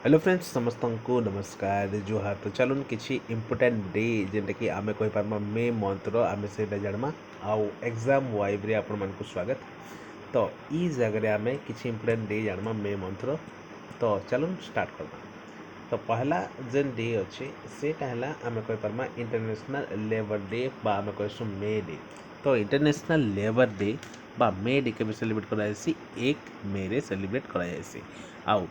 Hello friends समस्त को नमस्कार जुहार। तो चलून किसी इम्पोर्टेंट डे जेनटा कि आमे कहि पारमा मे मंथ रो आमे सेटा जानमा आउ एग्जाम वाइब रे आपण मानकु स्वागत। तो ई जगह रे आमे किसी इम्पोर्टेंट डे जानमा मे मंथ रो। तो चलून स्टार्ट करबा। तो पहला जेन डे अच्छे सेटा हला आमे कहि पारमा इंटरनेशनल लेबर डे बा आमे कहसु मे डे। तो इंटरनेशनल लेबर डे बा मे डे के सेलिब्रेट करा जायसी 1 मे रे सेलिब्रेट करा जायसी। आउ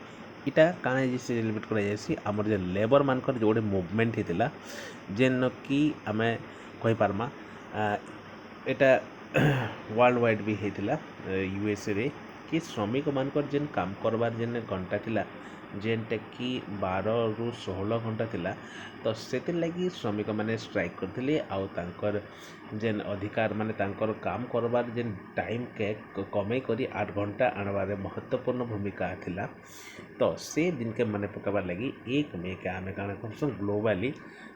इटा काଣା जे सेलिब्रेट करा जायसी हमर जे लेबर मानकर जो मुवमेंट हेतिला जेन कि आमे कहि पारमा एटा वर्ल्ड वाइड भी हेतिला यूएसए रे कि श्रमिक मानकर जेन काम करबार जेन घंटा थिला जेनटा कि 12 रु 16 घंटा थिला। तो सेतिर लगी श्रमिक माने स्ट्राइक करथिले आउ तांकर जेन अधिकार माने तांकर काम करबार जेन टाइम के कमे करी 8 घंटा आणबारे महत्वपूर्ण भूमिका थिला। तो से दिन के मने पकाबार लगी 1 मे के आमे काଣା करसु ग्लोबली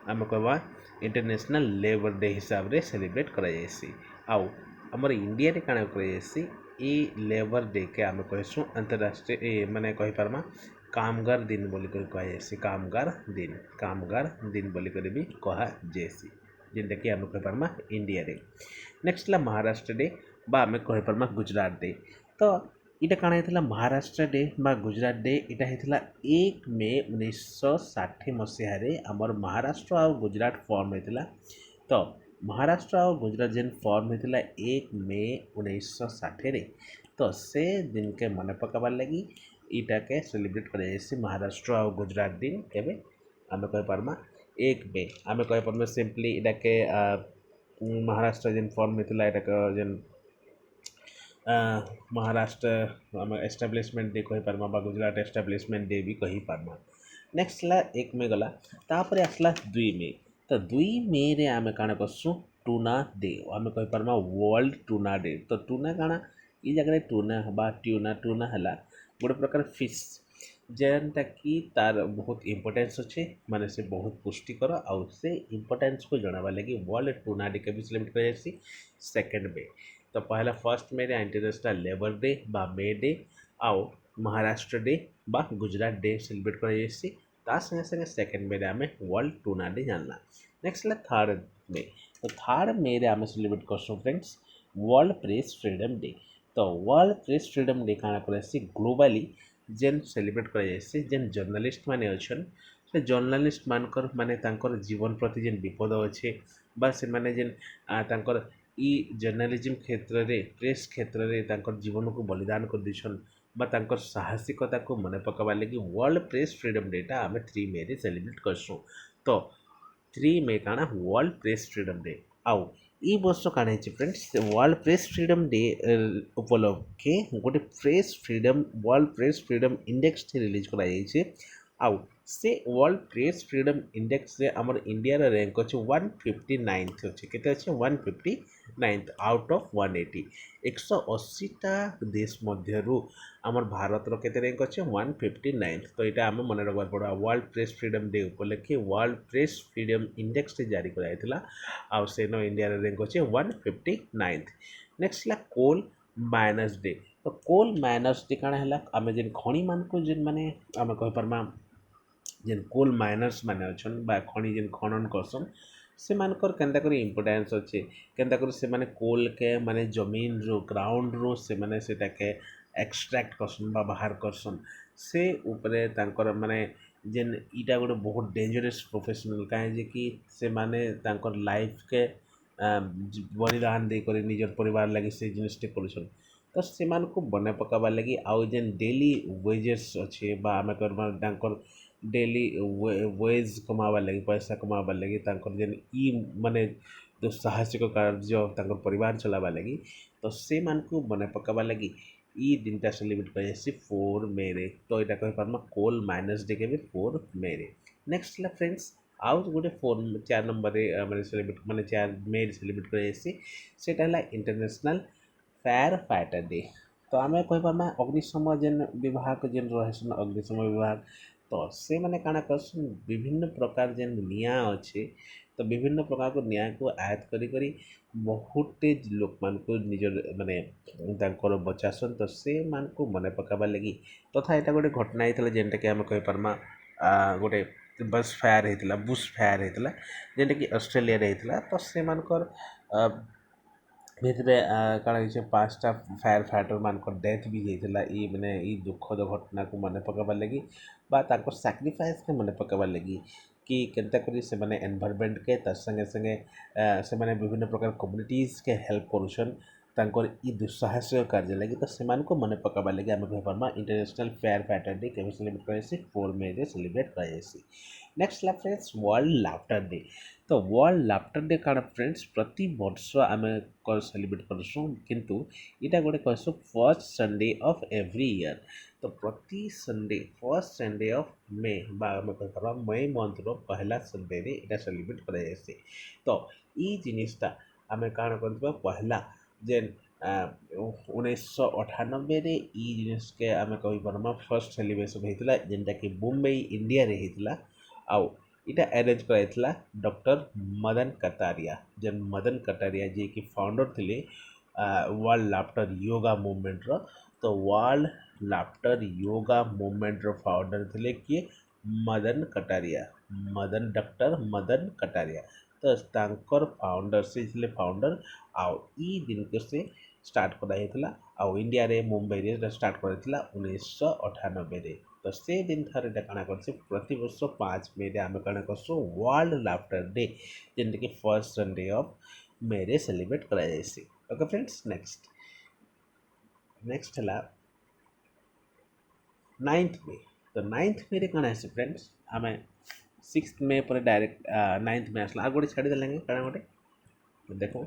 आमे कहबा इंटरनेशनल लेबर डे हिसाब रे सेलिब्रेट करा जायसी। आउ हमर इंडिया रे काଣା करा जायसी ई लेबर डे के आमे कहसु अंतरराष्ट्रीय माने कहि पारमा कामगार दिन बोली कर कहा जायसी। कामगार दिन बोली कर भी कहा जायसी जेनटा कि आमे कहि पारमा इंडिया रे। नेक्स्ट ला महाराष्ट्र डे बा आमे कहि पारमा गुजरात डे। तो इटा काଣା हेतिला महाराष्ट्र डे बा गुजरात डे इटा हेतिला 1 मे 1960 मसीहा रे हमर महाराष्ट्र और गुजरात फॉर्म हेतिला। तो महाराष्ट्र और गुजरात जेन फॉर्म हेतिला 1 मे 1960 रे। तो से दिन के मन पकाबार लगी इटा के सेलिब्रेट करा जायसी महाराष्ट्र और गुजरात दिन केबे आमे कहि पारमा 1 मे। आमे कहि पारमा सिंपली इटा के महाराष्ट्र जेन फॉर्म हेतिला इटा के जेन महाराष्ट्र आम एस्टाब्लीशमेंट डे कहि पारमा बा गुजरात एस्टाब्लीशमेंट डे भी कहि पारमा। नेक्स्ट ला 1 मे गला तापर आसला 2 मे। तो 2 मे रे आमे काଣା करसु टूना डे आमे कहि पारमा वर्ल्ड टूना डे। तो टूना काଣା ई जगह टूना बा टूना हला गोटे प्रकार फिश जेनटा कि तार बहुत इंपोर्टेंस अच्छे माने से बहुत पुष्टिकर आउ से इंपोर्टेंस को जनावा लगी वर्ल्ड टूना डे के भी सेलिब्रेट करा जायसी 2 मे। तो पहला 1 मे रे इंटरनेशनल लेबर डे बा मे डे आउ महाराष्ट्र डे बा गुजरात डे सेलिब्रेट करा जायसी। ता संगे संगे 2 मे रे आमे वर्ल्ड टूना डे जानला। नेक्स्ट ला 3 मे। तो 3 मे रे आमे सेलिब्रेट करसु friends world press freedom day. तो वर्ल्ड प्रेस फ्रीडम डे काଣା करासी ग्लोबली जेन सेलिब्रेट करा जायसी जेन जर्नलिस्ट माने अछन से जर्नलिस्ट मानकर माने तांकर जीवन प्रति जेन विपद अच्छे बा से माने जेन तांकर ई जर्नलिज्म क्षेत्र रे प्रेस क्षेत्र रे तांकर जीवन को बलिदान कर दिछन बा तांकर साहसिकता को मन पकाबार लगी वर्ल्ड प्रेस फ्रीडम डे टा आमे 3 मे रे सेलिब्रेट करसु। तो 3 मे काଣା वर्ल्ड प्रेस फ्रीडम डे आउ ई वर्ष काଣା है friends world press freedom day उपलक्षे गोटे press freedom world press freedom index release करा जायछि। आउ से वर्ल्ड प्रेस फ्रीडम इंडेक्स रे हमर इंडिया रा रैंक अछि 159th अछि केते अछि 159th आउट ऑफ 180 180 टा देश मध्यरु हमर भारत रो केते रैंक अछि 159th। तो एटा हम मन रखबार पड़ा वर्ल्ड प्रेस फ्रीडम डे उपलक्षे वर्ल्ड प्रेस फ्रीडम इंडेक्स रे जारी करा जायतिला आउ सेनो इंडिया रा रैंक अछि 159th। नेक्स्ट ला कोल माइनस डे। तो कोल माइनस डे काଣା हला आमे जेन खणी मान को जेन माने आमे कहि परमा जेन कोल माइनर्स माने अछन बा खणी जेन खनन करसन से मानकर केंता करी इंपोर्टेंस अच्छे केंता करी से माने कोल के माने जमीन रो ग्राउंड रो से माने सेटा के एक्सट्रैक्ट करसन बा बाहर करसन से ऊपरे तांकर माने जेन इटा गोटे बहुत डेंजरस प्रोफेशनल काहे जे कि से माने तांकर लाइफ के बलिदान दे कर निजर परिवार लगी से जिनिसटे करुछन। तो से को बने पकाबार लगी आउ जेन डेली वेजेस अच्छे बा आमे कहबार तांकर डेली वेज कमाबार लगी पैसा कमाबार लगी तांकर जेन ई माने जो साहसिक कार्य तांकर परिवार चलाबार लगी तो से को बने पकाबार लगी ई दिनटा सेलिब्रेट करा जायसी 4 मे रे। तो एटा कहि पारमा कोल माइनस डे के भी 4 मे रे। नेक्स्ट ला फ्रेंड्स आउ गोटे 4 नंबर रे माने सेलिब्रेट माने 4 मे रे सेलिब्रेट करा जायसी सेटा हला इंटरनेशनल फायर फाइटर डे। तो आमे कहि पारमा अग्निशम जेन विभाग जेन रहसन अग्निशम विभाग तो से माने काଣା करसन विभिन्न प्रकार जेन निया अच्छे तो विभिन्न प्रकार को न्याय को आयत करी करी बहुते लोक मान को निजर माने तांकर बचासन तो से मान को मने पकाबार लगी तथा एटा गोटे घटना होता जेनटा कि आम कही पार्मा गोटे बस फायर होता बुश फायर होता जेनटा कि ऑस्ट्रेलिया होता तो से मानकर ଭିତରେ କାଣା ହେଇଛେ 5ଟା ଫାୟାର ଫାଇଟର ମାନଙ୍କର ଡେଥ୍ ବି ହେଇଥିଲା ଇ ମାନେ ଇ ଦୁଃଖଦ ଘଟଣାକୁ ମନେ ପକାବାର୍ ଲାଗି ବା ତାଙ୍କର ସାକ୍ରିଫାଇସ୍କେ ମନେ ପକାବାର୍ ଲାଗି କି କେନ୍ତା କରି ସେମାନେ ଏନଭାରମେଣ୍ଟକେ ତାର୍ ସାଙ୍ଗେ ସାଙ୍ଗେ ସେମାନେ ବିଭିନ୍ନ ପ୍ରକାର କମ୍ୟୁନିଟିଜ୍କେ ହେଲ୍ପ କରୁଛନ୍ ତାଙ୍କର ଇ ଦୁଃସାହସିକ କାର୍ଯ୍ୟ ଲାଗି ତ ସେମାନଙ୍କୁ ମନେ ପକାବାର୍ ଲାଗି ଆମେ କହିପାର୍ମା ଇଣ୍ଟରନ୍ୟାସନାଲ ଫାୟାର ଫାଇଟର ଡେ କେବେ ସେଲିବ୍ରେଟ୍ କରାଯାଏସି 4 ମେରେ ସେଲିବ୍ରେଟ୍ କରାଯାଏସି ନେକ୍ସଟ ହେଲା ଫ୍ରେଣ୍ଡସ୍ ୱାର୍ଲଡ ଲାଫ୍ଟର ଡେ तो वर्ल्ड लाफ्टर डे काण फ्रेंड्स प्रति वर्ष आम सेलिब्रेट करसुँ किंतु इटा गोटे कहसु first Sunday of every year तो प्रति Sunday first Sunday of May बा आम कह मे मंथ रो पहला संडे रे इटा सेलिब्रेट कर तो ई जिनिसटा आम काण कर पहला जेन 1998 रे ई जिनिस के आम कही पार्मा फर्स्ट सेलिब्रेशन होता जेनटा कि मुंबई इंडिया रे होता आउ इटा अरेंज कराइला डॉक्टर मदन कटारिया जेन मदन कटारिया जी की फाउंडर थिले वर्ल्ड लाफ्टर योगा मूवमेंट रो तो वर्ल्ड लाफ्टर योगा मूवमेंट रो फाउंडर थिले किए मदन कटारिया मदन डॉक्टर मदन कटारिया तो तांकर फाउंडर से थिले फाउंडर आउ ई दिन के से स्टार्ट कराइला आउ इंडिया रे मुंबई रे स्टार्ट कराइला 1998 रे तो से दिन ठार एटा काଣା करछे प्रति वर्ष 5 मे रे आमे काଣା करसु वर्ल्ड लाफ्टर डे जेंटा कि फर्स्ट संडे ऑफ मे रे सेलिब्रेट करा जायसी ओके फ्रेंड्स नेक्स्ट हला 9th मे तो 9th मे रे काଣା है फ्रेंड्स आमे 6th मे पर डायरेक्ट 9th मे आसला आ गोटे छाडी देलेंगे काଣା गोटे देखो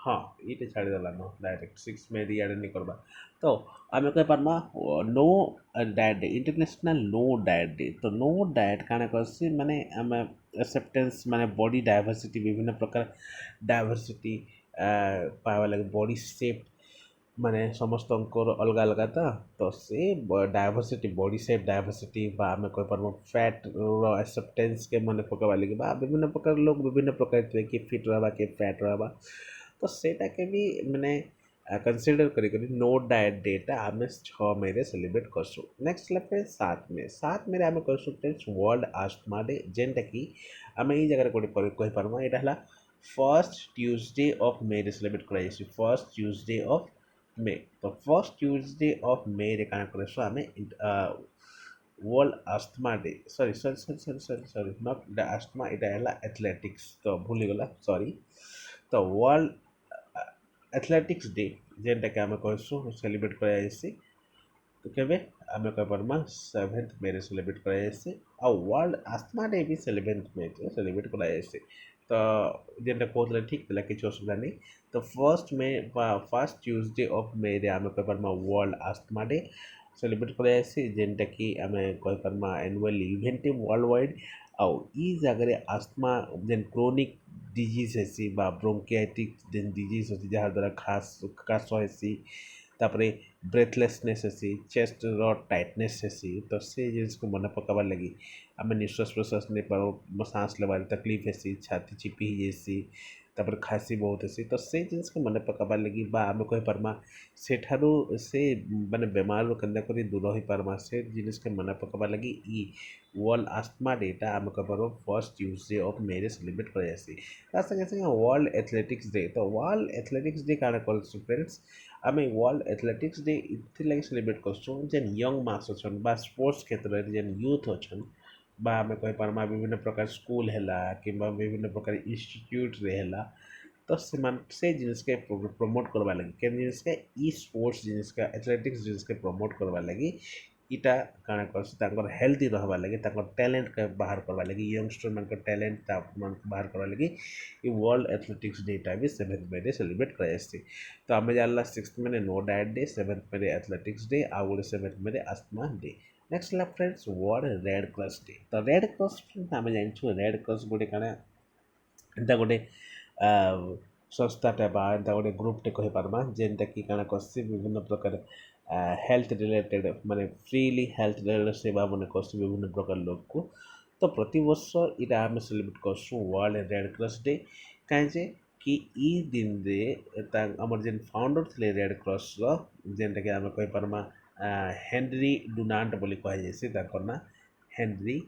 हाँ ये छाड़ी देलान डायरेक्ट 6 मे इे नहीं करवा तो आम कह पार्मा no diet day international no diet day तो नो डायट काଣା करसी माने आम एक्सेप्टेंस माने बॉडी डायवर्सिटी विभिन्न प्रकार डायवर्सिटी पावा लगे बॉडी शेप माने समस्त अलग अलग तो से डायवर्सिटी बॉडी शेप डायवर्सिटी आम कह पार्म फैट एक्सेप्टेंस के मन पकवा लगे विभिन्न प्रकार लोग विभिन्न प्रकार थे कि फिट रहा कि फैट रहा तो सेटा के भी माने कंसीडर करी नो डायट डेटा आम 6 मे रे सेलिब्रेट करसु नेक्स्ट पे 7 मे आम करसु फ्रेंड्स वर्ल्ड आस्थमा डे जेनटा कि आम ये जगह गोटे कही पार्मा यहाँ फर्स्ट ट्यूसडे ऑफ मे रे सेलिब्रेट कराई फर्स्ट ट्यूसडे ऑफ मे तो फर्स्ट ट्यूसडे ऑफ मे रे काଣା करसु आम world asthma day sorry not asthma इटा है एथलेटिक्स तो भूली गला सॉरी तो वर्ल्ड एथलेटिक्स डे जेनटा कि आम कहसु सेलिब्रेट कराई तो केबे आम कह पार्मा 7th मे रे सेलिब्रेट कराई आ वर्ल्ड आस्थमा डे भी 7th मे रे सेलिब्रेट कराई तो जेनटा कहते ठीक था किसी असुविधा नहीं तो फर्स्ट ट्यूसडे ऑफ मे रे आम कह pharma world asthma day celebrate कराई जेनटा कि आम कह pharma annual event world wide आउ ई जगह आस्थमा जेन क्रोनिक डिजीज हेसी बा ब्रोंकियाटिक जेन डिजीज होती जहाँ द्वारा खास हेसी तापरे ब्रेथलेसनेस हेसी चेस्ट रो टाइटनेस हेसी तो से जिनिस को मन पकाबार लगी आम निश्वास प्रश्वास नहीं पार सांस लेवार तकलीफ हेसी छाती चिपी जाइसी तापर खासी बहुत हेसी तो से जिनिस को मन पकाबार लगी आम कह पार्मा सेठारू से माने बेमार केन्दा करी दूर हो पार्मा से जिनिस के मन पकाबार लगी ई वर्ल्ड आस्थमा डेटा आम कह pharma first Tuesday of May रे सेलिब्रेट कराई तार संगे संगे वर्ल्ड एथलेटिक्स डे तो वर्ल्ड एथलेटिक्स डे काଣା करसु फ्रेंड्स आम वर्ल्ड एथलेटिक्स डे इथि लगे सेलिब्रेट करसु जेन यंग मास अछन बा स्पोर्ट्स क्षेत्र में जेन यूथ अछन बा आम कह पार्मा विभिन्न प्रकार स्कूल है कि विभिन्न प्रकार इंस्टीट्यूट रे है तो से जिनिस के प्रमोट करवा लगी के जिनिस के ई स्पोर्ट्स जिनिस का एथलेटिक्स जिनिस के प्रमोट करवा लगी इटा काଣା कर हेल्थी रहा लगे टैलेंट के बाहर करवा लगी यंगस्टर मान टैलेंट बाहर करवा लगी ये वर्ल्ड एथलेटिक्स डेटा भी 7th मे रे सेलिब्रेट कराई तो आम जानला 6th मे नो डायट डे 7th मे एथलेटिक्स डे आ गोटे 7th मे आस्थमा डे नेक्स्ट है friends world red cross day तो रेड क्रॉस आम जान रेड क्रॉस गोटे काଣା एंता गोटे संस्थाटे गोटे ग्रुपटे कही पार्मा जेनटा कि काଣା करसी विभिन्न प्रकार हेल्थ रिलेटेड माने फ्रीली हेल्थ रिलेटेड सेवा मन करसी विभिन्न प्रकार लोग को तो प्रति वर्ष इटा आम सेलिब्रेट करसूँ वर्ल्ड रेड क्रॉस डे कहीं जे कि ई दिन रे आमर जेन फाउंडर थे रेड क्रॉस जेनटा कि आम कही पार्मा हेनरी डुनांट बोली कह जाए ना Henry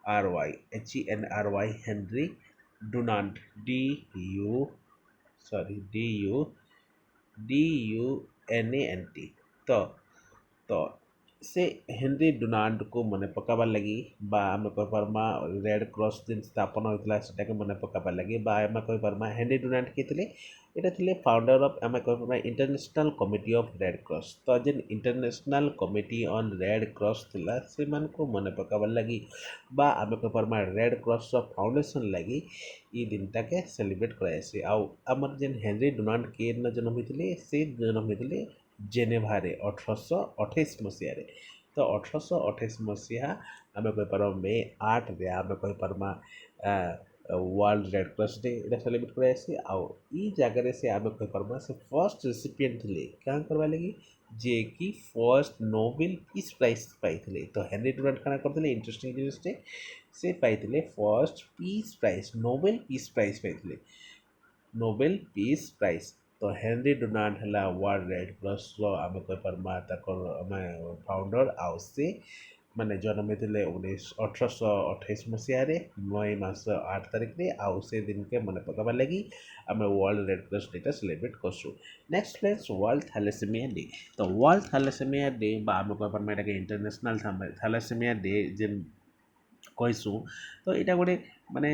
HENRY Henry Dunant DUNANT तो तो से हेनरी डुनांट को मन पकाबार लगी बा आम कही पार्मा रेड क्रॉस दिन स्थापन होता है मन पकाबार लगी बा आम कही पार्मा हेनरी डुनांट किए थे এটা ଥିଲେ फाउंडर ऑफ आम कह पार्मा international committee of red cross तो जेन international committee on red cross थिला से मन को मन पकाबार लगी बा आम कह पार्मा रेड क्रॉस फाउंडेशन लगी ई दिनटा के सेलिब्रेट कराइसे आउ आमर जेन हेनरी डुनांट के जन्म होते से जन्म होते जेनेभारे 1828 मसीह तो 1828 मसीहा आम कही पार मे 8 रे आम कही pharma world red cross day इटा सेलिब्रेट कराइसे आउ ई जगह से आम कही पार्मा से फर्स्ट रेसिपिएंट थे क्या करवा लगी जे कि फर्स्ट नोबेल पीस प्राइज पाई तो हेनरी डुनांट क्या करते इंटरेस्टिंग जिनिसटे से पाई first peace prize Nobel peace prize पाई नोबेल पीस प्राइज तो हेनरी डुनांट है वर्ल्ड रेड क्रॉस आम कही पार्मा फाउंडर आउ से माने जन्म होते 1828 मसीह मई मास 8 तारिख रे आउ से दिन के मन पकाबार लगी आम world red cross day celebrate करसु next friends world thalassemia day तो वर्ल्ड थैलेसेमिया डे बा आम कही पार्मा एटा इंटरनेशनल थैलेसेमिया डे जेन कहसूँ तो यहाँ गोटे माने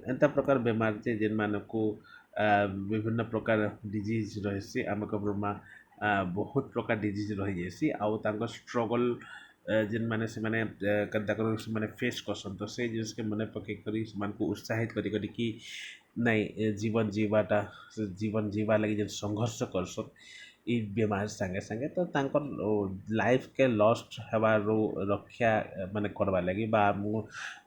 एंता प्रकार बेमार जे जेन मानकू विभिन्न प्रकार डिजीज रही आम कमा बहुत प्रकार डिजीज रही जासी आउ तांको स्ट्रगल जेन माने से माने से फेस करसन तो से जिनिस के मन पकई करी से उत्साहित करी कि नहीं जीवन जीवा लगी जेन संघर्ष करसन ई बेमार संगे संगे तो तांकर लाइफ के लॉस्ट हेबारू रक्षा माने करवा लगी बा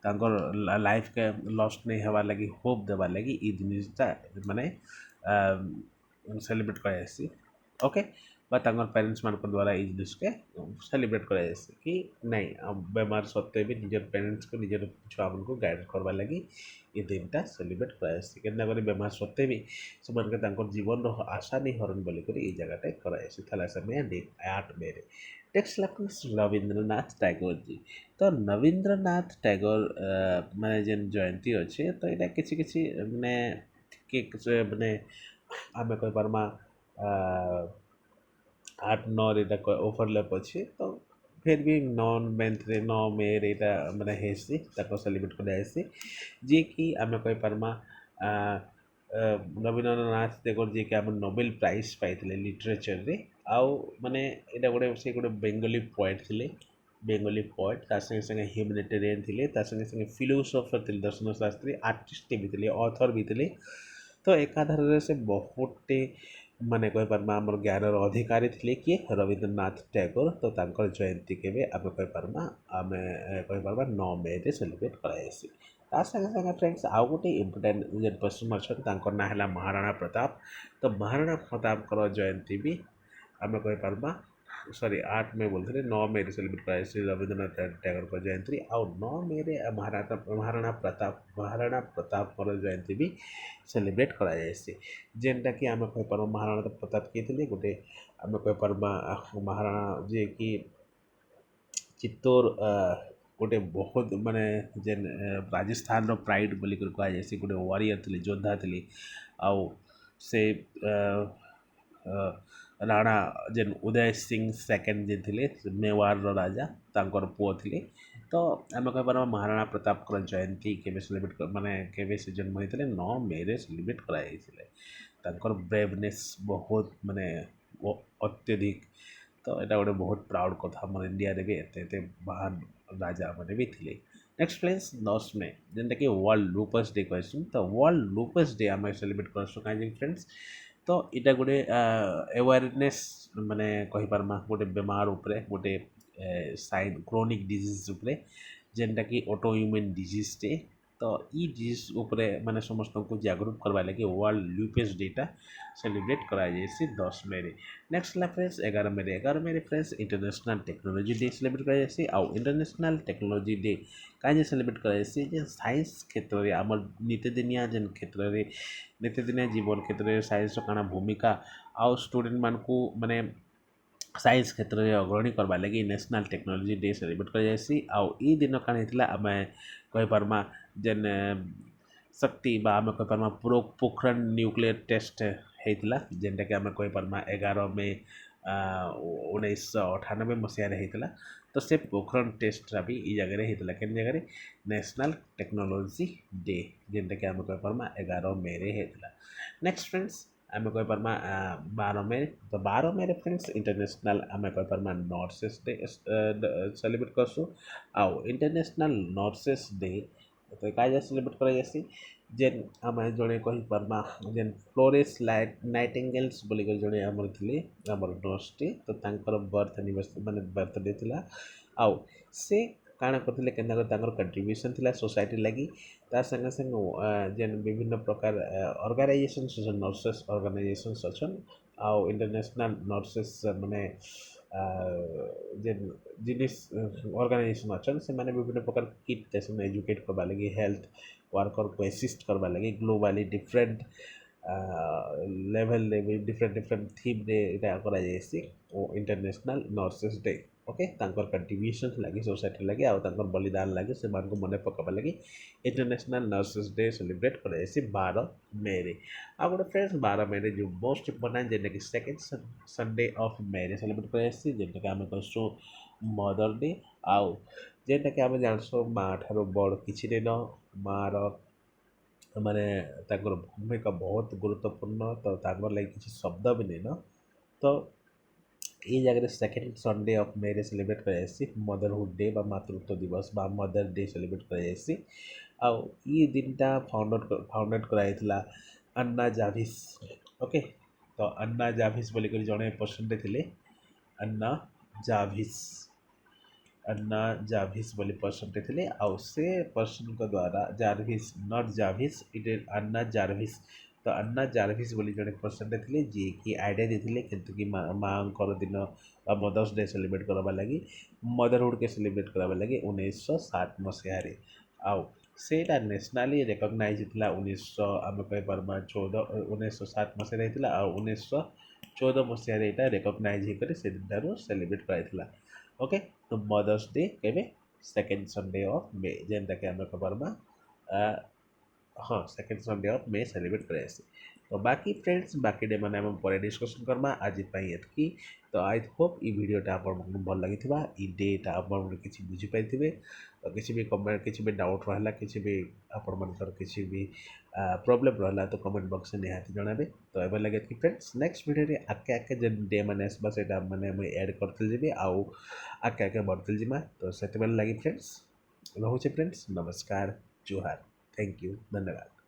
तांकर लाइफ के लॉस्ट नहीं हेबार लगी होप देवार लगी ई जिनिसटा माने सेलिब्रेट कराइसी ओके बा तांकर पेरेंट्स मान द्वारा ई जिनिस के सेलिब्रेट कराइसी कि नहीं बेमार सत्वे भी निजर पेरेंट्स को निजर छुआ को गाइड करवा लगी ये दिनटा सेलिब्रेट कराइसी केना करी बेमार सत्वे भी से तांकर जीवन आशा नहीं हरण बोली करी ई जगहटा कराइसी थैलेसेमिया डे 8 मे रे नेक्स्ट रविंद्रनाथ टैगोर जी तो रविंद्रनाथ टैगोर माने जेन जयंती अच्छे तो यहाँ किसी माने के माने आम कही पार्मा 8-9 ओभरलैप अच्छे तो फिर भी 9 मे रे माने हेसी सेलिब्रेट कराइसी जी कि आम कही पार्मा रविंद्रनाथ टैगोर जी के आम नोबेल प्राइज पाई लिटरेचर रे आउ माने यहाँ गोटे से गोटे बेंगली पोएट थे बेंगली पोएट संगे संगे ह्यूमैनिटेरियन थे संगे संगे फिलोसोफर थे दर्शन शास्त्री आर्टिस्ट भी थे ऑथर भी थे तो एकाधार से बहुटे माने कही पार्मा आम ज्ञानर अधिकारी थे किए रविंद्रनाथ टैगोर तो तांकर जयंती के आम कही पार्मा आम कही पार्मा 9 मे रे सेलिब्रेट कराइसी ता संगे संगे फ्रेंड्स आउ गोटे इम्पोर्टेंट जेन पर्सन अच्छा ना है महाराणा प्रताप तो महाराणा प्रताप जयंती भी आम कही पार्मा 8 मे बोलते 9 मे रे सेलिब्रेट कराइसी रविंद्रनाथ टैगोर जयंती आउ 9 मे रे महाराणा प्रताप जयंती भी सेलिब्रेट कराइसी जेनटा कि आम कही पार्मा महाराणा प्रताप किए थे गोटे आम कही पार्मा महाराणा जे कि चित्तौर गोटे बहुत माने जेन राजस्थान प्राइड बोली कहुए गोटे वॉरियर थे योद्धा थे आउ से राणा जेन उदय सिंह सेकेंड जे थे मेवार राजा तांकर पुओ थे तो आम कह पार महाराणा प्रताप जयंती के सेलिब्रेट माने के से जन्म होते 9 मे रे सेलिब्रेट कराइए ब्रेवनेस बहुत माने अत्यधिक तो यहाँ गोटे बहुत प्राउड कथा आम इंडिया भी एत महान राजा मैंने भी थे नेक्स्ट फ्रेंड्स 10 मे जेनटा कि वर्ल्ड लुपस डे कहूँ तो वर्ल्ड लुपस डे आम सेलिब्रेट करसु कहीं फ्रेंड्स तो यहाँ गोटे अवेयरनेस माने कही पार्मा गोटे बेमार उपरे गोटे साइन क्रोनिक डिजीज उपरे जेनटा कि ऑटोइम्यून डिजीज टे तो ई डिज उपरे माने समस्त को जागरूक करवा लगे वर्ल्ड ल्यूपेज डेटा सेलिब्रेट करा जायसी 10 मे रे। नेक्स्ट ला फ्रेंड्स 11 मे रे friends international technology day celebrate करा जायसी आउ इंटरनेशनल टेक्नोलॉजी डे काजे सेलिब्रेट करा जायसी जे साइंस क्षेत्र रे हमर नित्यदिनिया जेन क्षेत्र रे नित्यदिनिया जीवन क्षेत्र रे साइंस काना भूमिका आउ स्टूडेंट मान को माने साइंस क्षेत्र में अग्रणी करवा लगी नेशनल टेक्नोलॉजी डे सेलिब्रेट कर जाएसी आउ ई दिन काण होता आम कही पार्मा जेन शक्ति बा आम कही पार्मा पोखरण न्यूक्लियर टेस्ट होता जेनटा कि आम कही पार्मा 11 मे 1998 मसीह होता तो से पोखरण टेस्टा भी ई जगह होता केन जगह नेशनल टेक्नोलॉजी डे जेनटा कि आम कही पार्मा 11 मे होता। नेक्स्ट फ्रेंड्स आम कही पार्मा 12 मे तो 12 मे फ्रेंड्स इंटरनेशनल आम कही पार्मा नर्सेस डे सेलिब्रेट करसु आउ इंटरनेशनल नर्सेस डे तो क्या सेलिब्रेट करा जासी जेन आम जड़े कही पार्मा जेन फ्लोरेस नाइटिंगेल्स बोलिकर जड़े आमर थिले आमर नर्स टे तो तांकर बर्थ एनिवर्सरी माने बर्थडे थिला आउ से काण करथिले केनगर तांकर कंट्रीब्यूशन थिला सोसाइटी लगी तार संगे संगे जेन विभिन्न प्रकार ऑर्गेनाइजेशन नर्सेस ऑर्गेनाइजेशंस अच्छन आउ इंटरनेशनल नर्सेस माने जेन जिनिस ऑर्गेनाइजेशन अच्छन से माने विभिन्न प्रकार किट देसन एजुकेट करबा लगी हेल्थ वर्कर को असिस्ट करबा लगी globally different level different different theme रे इटा करा जायसी ओ इंटरनेशनल नर्सेस डे ओके तांकर कंट्रीब्यूशन लगी सोसाइटी लगी आउ तांकर बलिदान लगी से मान को मने पकाबा लगी इंटरनेशनल नर्सेस डे सेलिब्रेट करा जायसी 12 मे रे। आ गोटे फ्रेंड्स 12 मे रे जो मोस्ट इम्पोर्टेंट जेनटा कि सेकेंड संडे ऑफ मे रे सेलिब्रेट करा जायसी जेनटा कि आम कहसु मदर डे आउ जेनटा कि आम जानसु माँ ठारो बड़ किछि नहीं न माँ माने तांकर भूमिका बहुत गुरुत्वपूर्ण तो तांकर लगी किसी शब्द भी नहीं न तो ये जगह सेकेंड संडे ऑफ मे रे सेलिब्रेट कर मदरहुड डे बा मातृत्व दिवस बा मदर डे सेलिब्रेट कर आउ ये दिनटा फाउंडेड कराइला अन्ना जाभिस ओके तो अन्ना जाभिस बोलिकर जड़े पर्सन थे अन्ना जाभिस अन्ना जाभिस बोली पर्सन थे आउ से पर्सन को द्वारा जार्भिस नॉट जाभिस इट इज अन्ना जार्भिस तो अन्ना जार्भिस बोली जड़े पर्सन थे जी कि आइडिया देते कि माँ दिन मदर्स डे सेलिब्रेट करवा लगी मदरहुड के सेलिब्रेट करवा लगी 1907 मसीह आउ सेटा नेशनली रेकग्नाइज होता 1900 आम कही पार्मा 1907 मसीह होता आ 1914 मसीह यहाँ रेकग्नाइज होकर से दिन सेलिब्रेट कराइला ओके तो मदर्स डे केवे सेकेंड संडे ऑफ मे जेनटा कि आम कही पार्मा हाँ second Sunday of May celebrate कराइसी तो बाकी फ्रेंड्स बाकी डे मैंने आम पर डिस्कसन करमा आज एतकी तो आई होप ई वीडियोटा आप भल लगी ई डेटा आप किसी बुझीपारे तो किसी भी कमेंट किसी भी डाउट रहा किसी भी आपंकर किसी भी प्रॉब्लम रहा तो कमेंट बॉक्स में निहाती जनाबे तो एवं लगे कि फ्रेंड्स नेक्स्ट वीडियो आके आके जेन डे मैंने आसबा से मैंने ऐड करते जी आउ आके आके बढ़ते जीमा तो से लगे फ्रेंड्स रोचे फ्रेंड्स नमस्कार जुहार थैंक यू धन्यवाद।